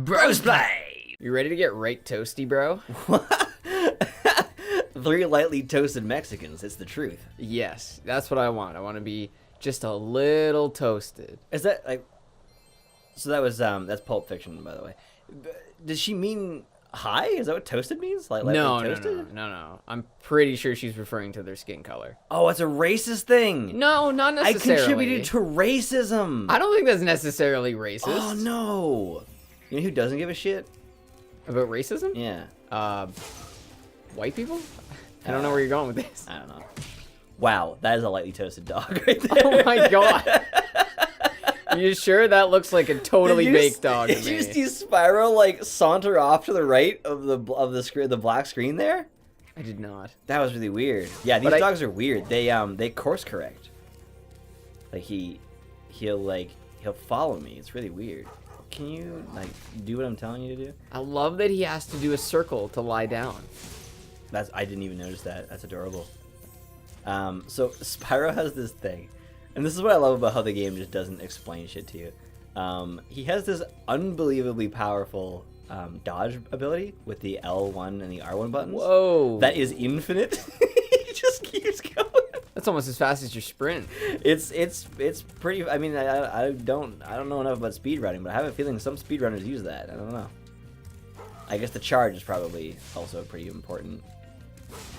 Bros play! You ready to get right toasty, bro? 3 lightly toasted Mexicans, it's the truth. Yes, that's what I want. I want to be just a little toasted. Is that like... So that was, that's Pulp Fiction, by the way. Does she mean high? Is that what toasted means? Like lightly toasted? No. I'm pretty sure she's referring to their skin color. Oh, it's a racist thing. No, not necessarily. I contributed to racism. I don't think that's necessarily racist. Oh, no. You know who doesn't give a shit? About racism? Yeah. White people? I don't know where you're going with this. I don't know. Wow, that is a lightly toasted dog right there. Oh my god. You sure that looks like a totally baked dog to me? Did you see Spyro like saunter off to the right of the screen, the black screen there? I did not. That was really weird. Yeah, these dogs are weird. They course correct. Like he'll follow me. It's really weird. Can you like do what I'm telling you to do? I love that he has to do a circle to lie down. I didn't even notice that. That's adorable. So Spyro has this thing, and this is what I love about how the game just doesn't explain shit to you. He has this unbelievably powerful dodge ability with the L1 and the R1 buttons. Whoa! That is infinite. He just keeps going. That's almost as fast as your sprint. It's pretty. I mean, I don't know enough about speedrunning, but I have a feeling some speedrunners use that. I don't know. I guess the charge is probably also a pretty important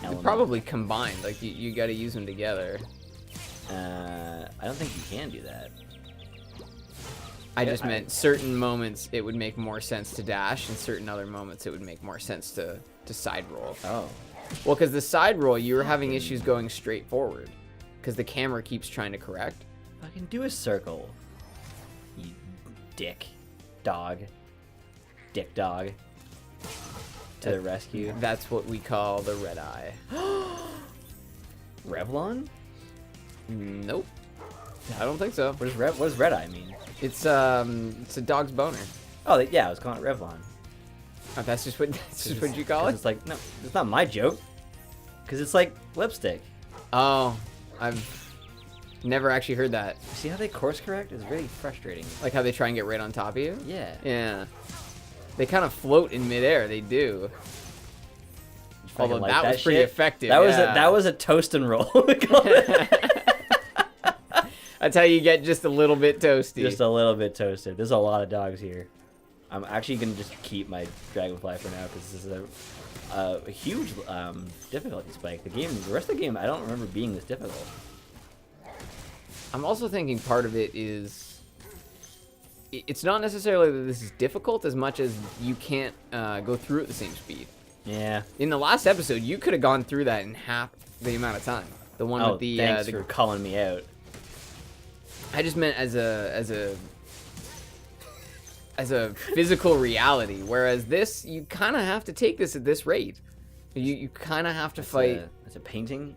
element. Probably combined. Like you got to use them together. I don't think you can do that. I just meant certain moments it would make more sense to dash, and certain other moments it would make more sense to side roll. Oh. Well, because the side roll, you were having issues going straight forward, because the camera keeps trying to correct. Fucking do a circle. You dick dog. Dick dog. To the rescue. That's what we call the red eye. Revlon? Nope. I don't think so. What does red eye mean? It's a dog's boner. Oh yeah, I was calling it Revlon. Oh, that's just what you call it? It's like, no, it's not my joke. Because it's like lipstick. Oh, I've never actually heard that. See how they course correct? It's really frustrating. Like how they try and get right on top of you? Yeah. Yeah. They kind of float in midair. They do. Although like that was pretty effective. That was a toast and roll. That's how you get just a little bit toasty. Just a little bit toasted. There's a lot of dogs here. I'm actually gonna just keep my dragonfly for now because this is a huge difficulty spike. The rest of the game, I don't remember being this difficult. I'm also thinking part of it is it's not necessarily that this is difficult as much as you can't go through at the same speed. Yeah. In the last episode, you could have gone through that in half the amount of time. The one with the thanks for calling me out. I just meant as a physical reality, whereas this, you kind of have to take this at this rate. You kind of have to fight. It's a painting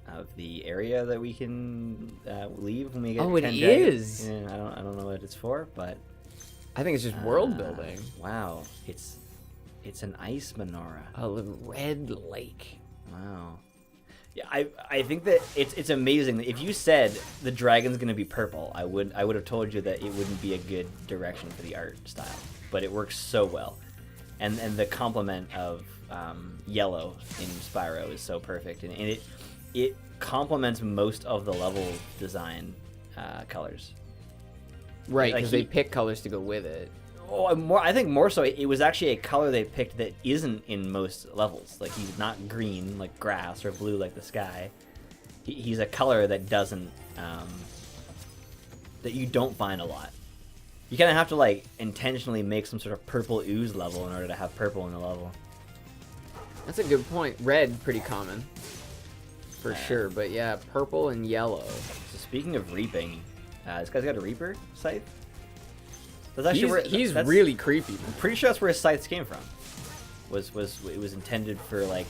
of the area that we can leave when we get. Oh, it 10 is. Yeah, I don't know what it's for, but I think it's just world building. Wow, it's an ice menorah. A red lake. Wow. Yeah, I think that it's amazing that if you said the dragon's gonna be purple, I would have told you that it wouldn't be a good direction for the art style, but it works so well, and the complement of yellow in Spyro is so perfect, and it complements most of the level design colors. Right, like because they pick colors to go with it. Oh, I think more so, it was actually a color they picked that isn't in most levels. Like, he's not green like grass or blue like the sky. He's a color that doesn't, that you don't find a lot. You kind of have to, like, intentionally make some sort of purple ooze level in order to have purple in the level. That's a good point. Red, pretty common. For sure, but yeah, purple and yellow. So speaking of reaping, this guy's got a reaper scythe? That's actually he's really creepy. I'm pretty sure that's where his scythes came from. It was intended for like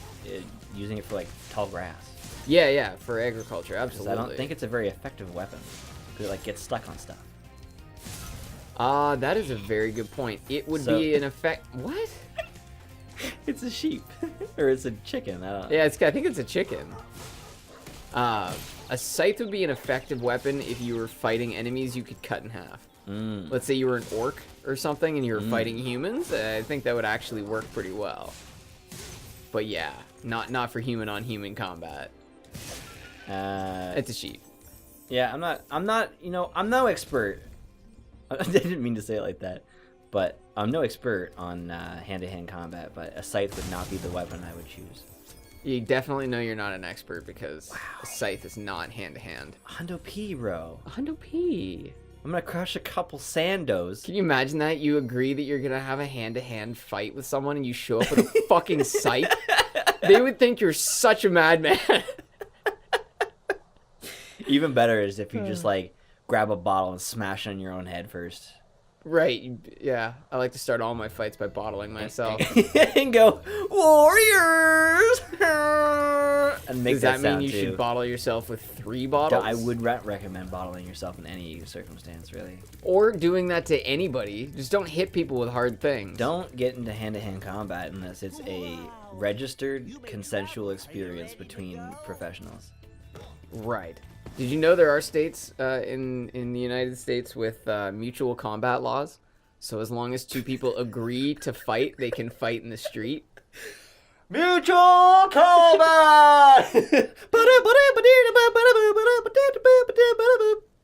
using it for like tall grass. Yeah, for agriculture, absolutely. I don't think it's a very effective weapon because it like gets stuck on stuff. That is a very good point. It would be an effect. What? It's a sheep or it's a chicken. I don't know. Yeah, I think it's a chicken. A scythe would be an effective weapon if you were fighting enemies you could cut in half. Let's say you were an orc or something and you were fighting humans. I think that would actually work pretty well. But yeah, not for human on human combat. It's a sheep. Yeah, I'm not, you know, I'm no expert. I didn't mean to say it like that, but I'm no expert on hand-to-hand combat, but a scythe would not be the weapon I would choose. You definitely know you're not an expert because a scythe is not hand-to-hand. Hundo P, bro. Hundo P. I'm gonna crush a couple sandos. Can you imagine that? You agree that you're gonna have a hand-to-hand fight with someone and you show up with a fucking scythe? They would think you're such a madman. Even better is if you just like grab a bottle and smash it on your own head first. Right, yeah. I like to start all my fights by bottling myself. And go, warriors! And make Does that mean sound you too. should bottle yourself with 3 bottles? I would recommend bottling yourself in any circumstance, really. Or doing that to anybody. Just don't hit people with hard things. Don't get into hand-to-hand combat unless it's a registered, consensual experience between professionals. Right. Did you know there are states in the United States with mutual combat laws? So as long as 2 people agree to fight, they can fight in the street. Mutual combat!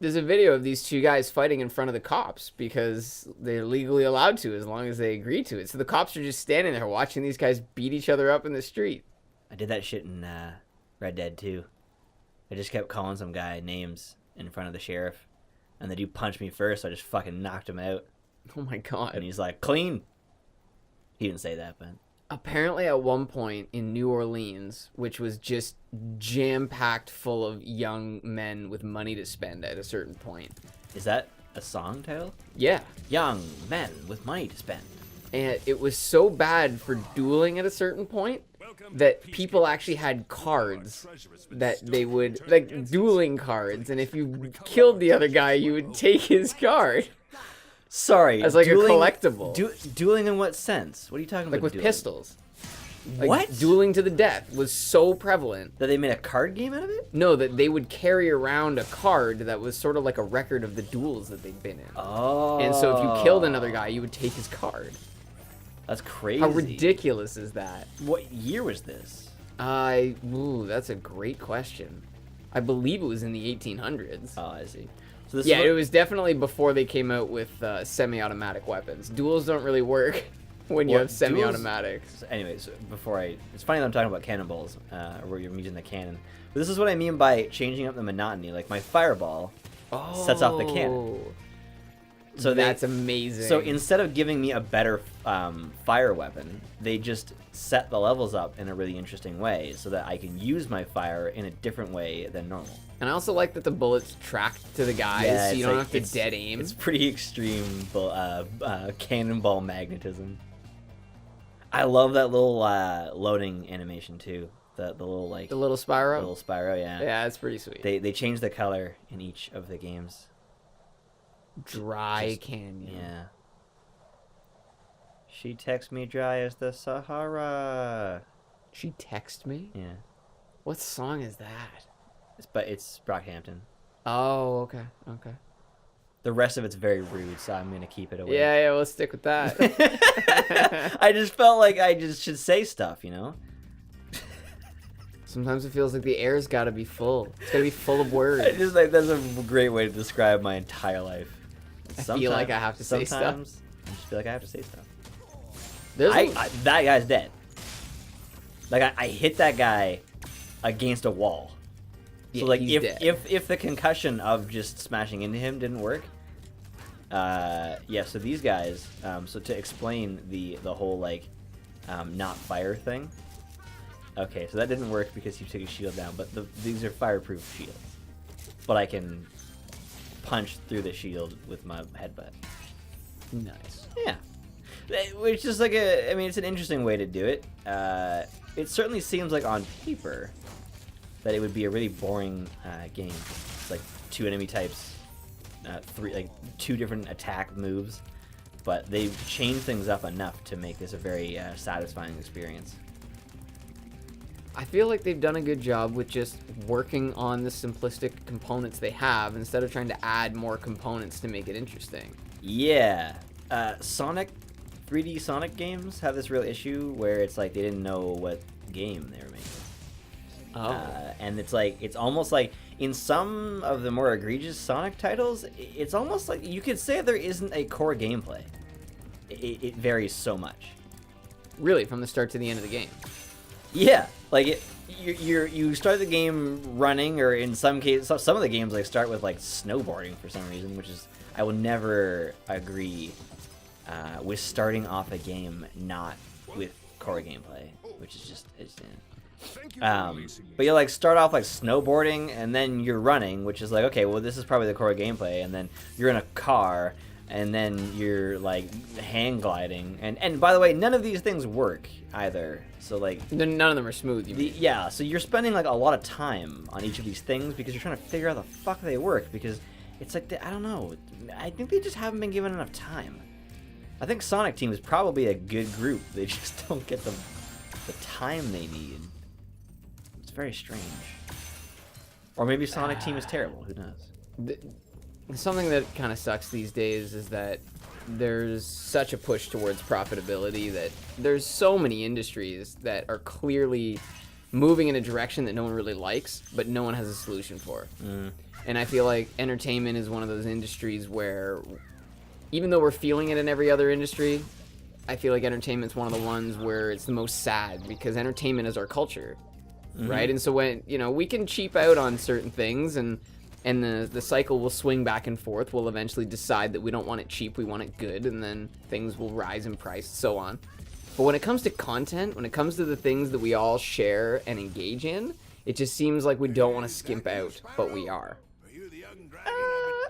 There's a video of these 2 guys fighting in front of the cops because they're legally allowed to as long as they agree to it. So the cops are just standing there watching these guys beat each other up in the street. I did that shit in Red Dead 2. I just kept calling some guy names in front of the sheriff, and the dude punched me first, so I just fucking knocked him out. Oh my god. And he's like, clean. He didn't say that, but... Apparently at one point in New Orleans, which was just jam-packed full of young men with money to spend at a certain point. Is that a song title? Yeah. Young men with money to spend. And it was so bad for dueling at a certain point that people actually had cards that they would, like dueling cards, and if you killed the other guy, you would take his card. Sorry. As like a collectible. Dueling in what sense? What are you talking Like about? with dueling? pistols. Like What? Dueling to the death was so prevalent. That they made a card game out of it? No, that they would carry around a card that was sort of like a record of the duels that they'd been in. Oh. And so if you killed another guy, you would take his card. That's crazy. How ridiculous is that? What year was this? Ooh, that's a great question. I believe it was in the 1800s. Oh, I see. So this Yeah, is it was definitely before they came out with semi-automatic weapons. Duels don't really work when you have semi-automatics. So anyways, it's funny that I'm talking about cannonballs, where you're using the cannon. But this is what I mean by changing up the monotony. Like my fireball sets off the cannon. So that's amazing. So instead of giving me a better fire weapon, they just set the levels up in a really interesting way so that I can use my fire in a different way than normal. And I also like that the bullets track to the guys, so you don't have to dead aim. It's pretty extreme cannonball magnetism. I love that little loading animation too. The little like the little Spyro. Little Spyro, yeah. Yeah, it's pretty sweet. They changed the color in each of the games. Dry canyon. Yeah. She texts me dry as the Sahara. She texted me? Yeah. What song is that? It's Brockhampton. Oh, okay, okay. The rest of it's very rude, so I'm gonna keep it away. Yeah, we'll stick with that. I just felt like I just should say stuff, you know? Sometimes it feels like the air's gotta be full. It's gotta be full of words. I just like that's a great way to describe my entire life. I feel like I have to say stuff. Sometimes I just feel like I have to say stuff. That guy's dead. Like I hit that guy against a wall. So like if the concussion of just smashing into him didn't work, yeah. So these guys, so to explain the whole like not fire thing. Okay, so that didn't work because you took his shield down, but these are fireproof shields. But I can punch through the shield with my headbutt. Nice. Yeah. Which is like it's an interesting way to do it. It certainly seems like on paper that it would be a really boring game. It's like 2 enemy types, 2 different attack moves, but they've changed things up enough to make this a very satisfying experience. I feel like they've done a good job with just working on the simplistic components they have instead of trying to add more components to make it interesting. Yeah. Sonic, 3D Sonic games have this real issue where it's like they didn't know what game they were making. Oh. And it's like, it's almost like in some of the more egregious Sonic titles, it's almost like you could say there isn't a core gameplay. It varies so much. Really, from the start to the end of the game. Yeah, like you start the game running, or in some cases, some of the games like start with like snowboarding for some reason, which is I will never agree with starting off a game not with core gameplay, which is just but you like start off like snowboarding and then you're running, which is like, okay, well this is probably the core gameplay, and then you're in a car and then you're like hang gliding, and by the way, none of these things work either, so like None of them are smooth, you mean. yeah, so you're spending like a lot of time on each of these things because you're trying to figure out the fuck they work, because it's like I don't know, I think they just haven't been given enough time. I think Sonic Team is probably a good group, they just don't get the time they need. It's very strange. Or maybe Sonic Team is terrible, who knows. Something that kind of sucks these days is that there's such a push towards profitability that there's so many industries that are clearly moving in a direction that no one really likes, but no one has a solution for. And I feel like entertainment is one of those industries where, even though we're feeling it in every other industry, I feel like entertainment's one of the ones where it's the most sad, because entertainment is our culture, right? And so when, we can cheap out on certain things, and the cycle will swing back and forth. We'll eventually decide that we don't want it cheap, we want it good, and then things will rise in price, so on. But when it comes to content, when it comes to the things that we all share and engage in, it just seems like we don't want to skimp out, but we are.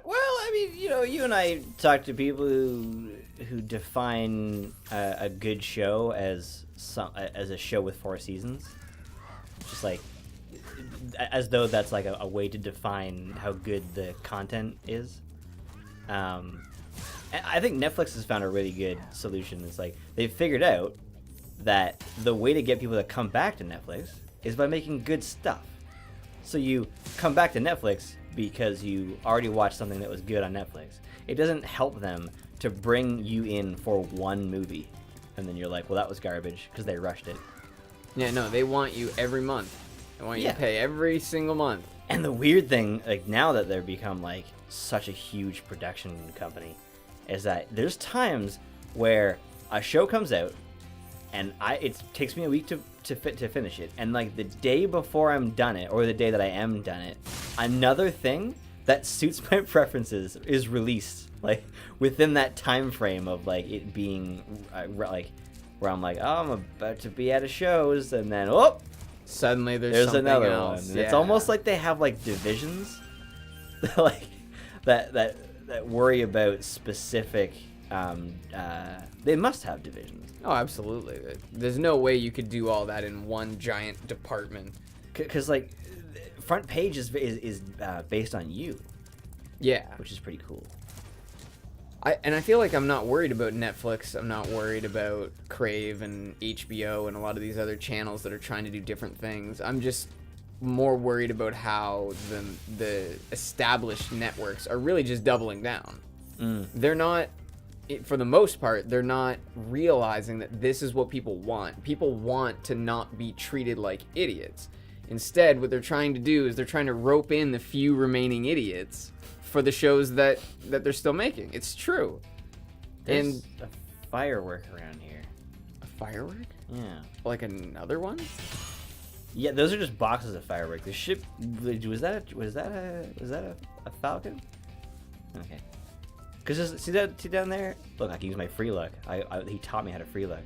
Well, I mean, you and I talk to people who define a good show as a show with 4 seasons, just like as though that's like a way to define how good the content is. And I think Netflix has found a really good solution. It's like they've figured out that the way to get people to come back to Netflix is by making good stuff. So you come back to Netflix because you already watched something that was good on Netflix. It doesn't help them to bring you in for one movie, and then you're like, well, that was garbage because they rushed it. Yeah, no, they want you every month. They want you to pay every single month. And the weird thing, like now that they've become like such a huge production company, is that there's times where a show comes out and it takes me a week to finish it, and like the day before I'm done it, or the day that I am done it, another thing that suits my preferences is released like within that time frame of like it being like where I'm like, oh, I'm about to be out of shows, and then suddenly there's another else. one. And it's almost like they have like divisions like that worry about specific they must have divisions. Oh, absolutely. There's no way you could do all that in one giant department. Because like front page is based on you. Yeah, which is pretty cool. I feel like I'm not worried about Netflix. I'm not worried about Crave and HBO and a lot of these other channels that are trying to do different things. I'm just more worried about how the established networks are really just doubling down. They're not, for the most part, they're not realizing that this is what people want. People want to not be treated like idiots. Instead, what they're trying to do is they're trying to rope in the few remaining idiots for the shows that they're still making. It's true. There's a firework around here. A firework? Yeah. Like another one? Yeah, those are just boxes of fireworks. The ship was that a falcon? Okay. Cause see down there? Look, I can use my free look. He taught me how to free look.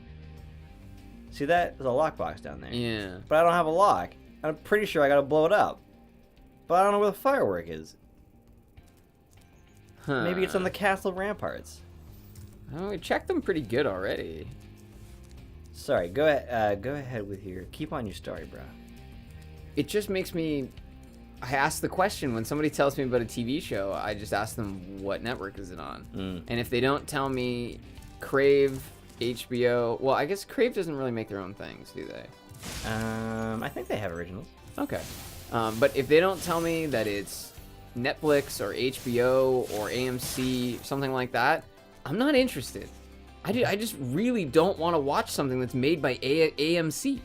See that? There's a lockbox down there. Yeah. But I don't have a lock. I'm pretty sure I gotta blow it up. But I don't know where the firework is. Huh. Maybe it's on the castle ramparts. Oh, we checked them pretty good already. Sorry, go ahead with keep on your story, bro. It just makes me, I ask the question when somebody tells me about a TV show, I just ask them what network is it on. And if they don't tell me Crave, HBO, well, I guess Crave doesn't really make their own things, do they? I think they have originals. Okay. But if they don't tell me that it's Netflix or HBO or AMC, something like that, I'm not interested. I just really don't want to watch something that's made by AMC.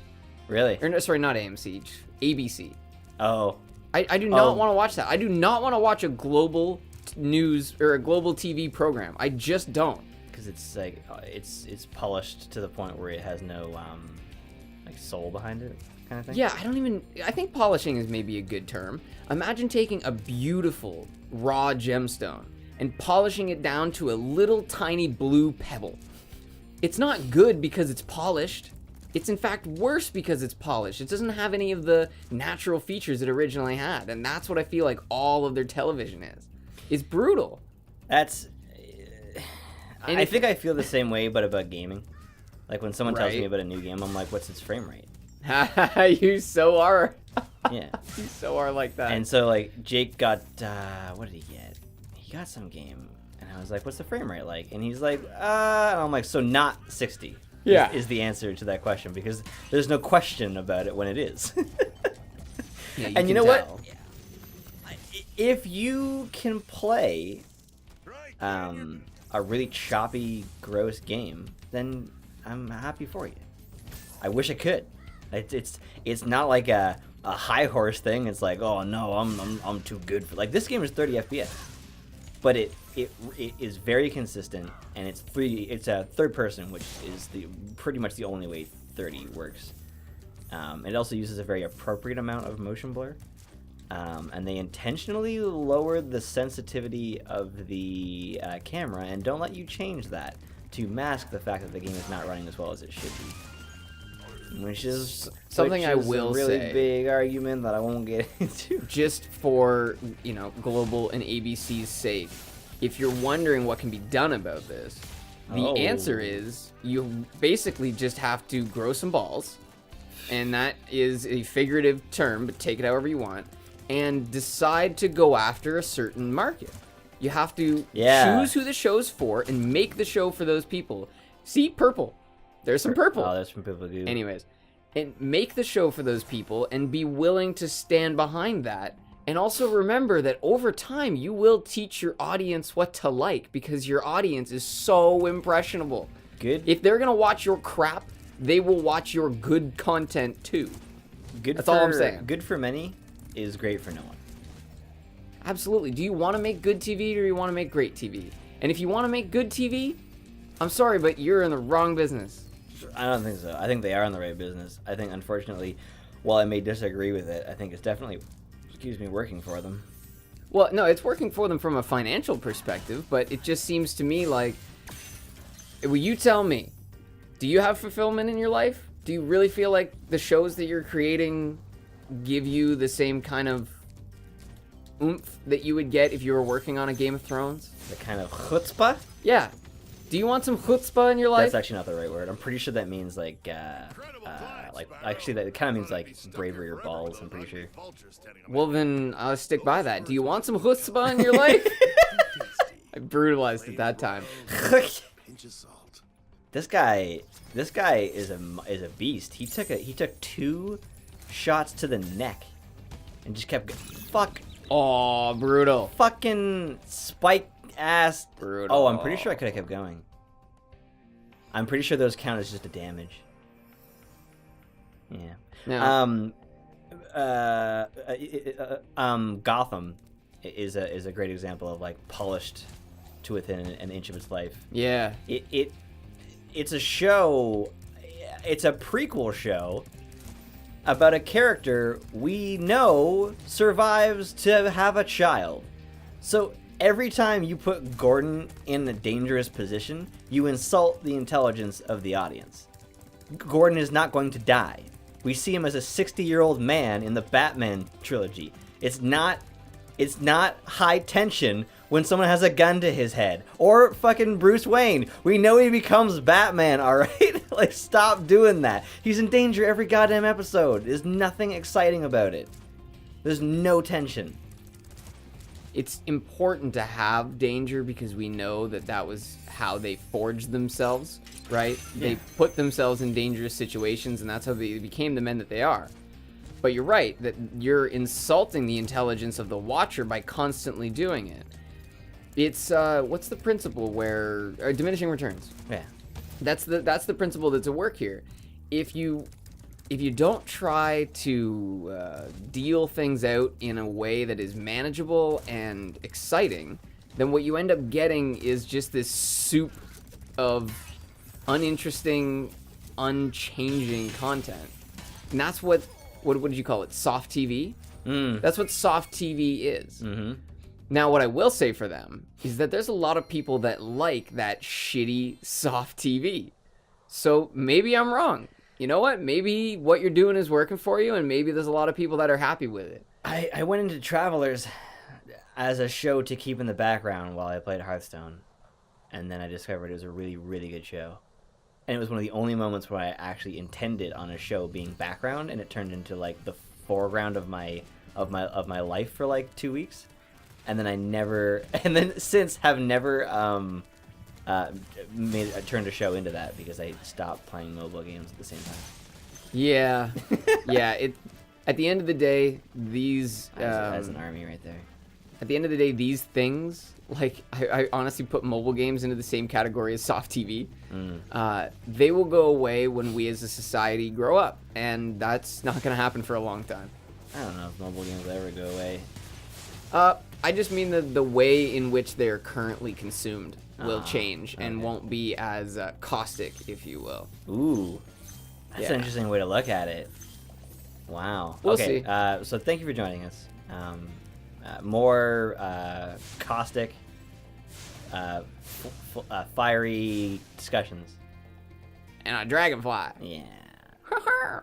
Really? Or no, sorry, not AMC, ABC. Oh. I do not want to watch that. I do not want to watch a global news or a global TV program. I just don't. Because it's like it's polished to the point where it has no like soul behind it, kind of thing. Yeah, I think polishing is maybe a good term. Imagine taking a beautiful raw gemstone and polishing it down to a little tiny blue pebble. It's not good because it's polished. It's in fact worse because it's polished. It doesn't have any of the natural features it originally had, and that's what I feel like all of their television is. It's brutal. That's. I think I feel the same way, but about gaming. Like when someone tells me about a new game, I'm like, "What's its frame rate?" You so are. Yeah. You so are like that. And so like Jake got what did he get? He got some game, and I was like, "What's the frame rate like?" And he's like, and I'm like, "So not 60." Yeah. Is the answer to that question, because there's no question about it when it is. Yeah, and you know what? If you can play a really choppy, gross game, then I'm happy for you. I wish I could. It's not like a high horse thing. It's like, oh no, I'm too good for, like, this game is 30 FPS, but it is very consistent, and it's a third person, which is pretty much the only way 30 works. It also uses a very appropriate amount of motion blur. And they intentionally lowered the sensitivity of the camera and don't let you change that to mask the fact that the game is not running as well as it should be. Which is something I will a really say. Big argument that I won't get into. Just for, Global and ABC's sake, if you're wondering what can be done about this, the answer is you basically just have to grow some balls, and that is a figurative term, but take it however you want, and decide to go after a certain market. You have to choose who the show's for and make the show for those people. See, purple. There's some purple. Oh, there's some purple. Dude. Anyways, and make the show for those people and be willing to stand behind that. And also remember that over time, you will teach your audience what to like, because your audience is so impressionable. Good. If they're going to watch your crap, they will watch your good content too. That's all I'm saying. Good for many is great for no one. Absolutely. Do you want to make good TV, or do you want to make great TV? And if you want to make good TV, I'm sorry, but you're in the wrong business. I don't think so. I think they are in the right business. I think, unfortunately, while I may disagree with it, I think it's definitely, working for them. Well, no, it's working for them from a financial perspective, but it just seems to me like, will you tell me, do you have fulfillment in your life? Do you really feel like the shows that you're creating give you the same kind of oomph that you would get if you were working on a Game of Thrones? The kind of chutzpah? Yeah. Do you want some chutzpah in your life? That's actually not the right word. I'm pretty sure that means actually that kind of means like bravery or balls, I'm pretty sure. Well, then I'll stick by that. Do you want some chutzpah in your life? I brutalized at that time. This guy is a beast. He took 2 shots to the neck and just kept fuck. Oh, brutal. Fucking spike ass. Brutal. Oh, I'm pretty sure I could have kept going. I'm pretty sure those count as just a damage. Yeah. No. Gotham is a great example of like polished to within an inch of its life. Yeah. It's a show. It's a prequel show about a character we know survives to have a child. So every time you put Gordon in a dangerous position, you insult the intelligence of the audience. Gordon is not going to die. We see him as a 60-year-old man in the Batman trilogy. It's not high tension when someone has a gun to his head. Or fucking Bruce Wayne. We know he becomes Batman, alright? Like, stop doing that. He's in danger every goddamn episode. There's nothing exciting about it. There's no tension. it's important to have danger because we know that was how they forged themselves, right? Yeah. They put themselves in dangerous situations, and that's how they became the men that they are. But you're right, that you're insulting the intelligence of the Watcher by constantly doing it. It's, what's the principle where... diminishing returns. Yeah. That's the principle that's at work here. If you don't try to deal things out in a way that is manageable and exciting, then what you end up getting is just this soup of uninteresting, unchanging content. And that's what did you call it? Soft TV? That's what soft TV is. Mm-hmm. Now, what I will say for them is that there's a lot of people that like that shitty soft TV. So maybe I'm wrong. You know what? Maybe what you're doing is working for you, and maybe there's a lot of people that are happy with it. I went into Travelers as a show to keep in the background while I played Hearthstone. And then I discovered it was a really, really good show. And it was one of the only moments where I actually intended on a show being background, and it turned into like the foreground of my life for like 2 weeks. And then since have never turned a show into that because I stopped playing mobile games at the same time. Yeah. Yeah, at the end of the day, these As an army right there. at the end of the day, these things, like, I honestly put mobile games into the same category as soft TV. They will go away when we as a society grow up, and that's not going to happen for a long time. I don't know if mobile games will ever go away. I just mean the way in which they're currently consumed will change and okay. won't be as caustic, if you will. Ooh, that's Yeah. an interesting way to look at it. Wow. We'll okay, see. So thank you for joining us. More caustic, fiery discussions. And a dragonfly. Yeah.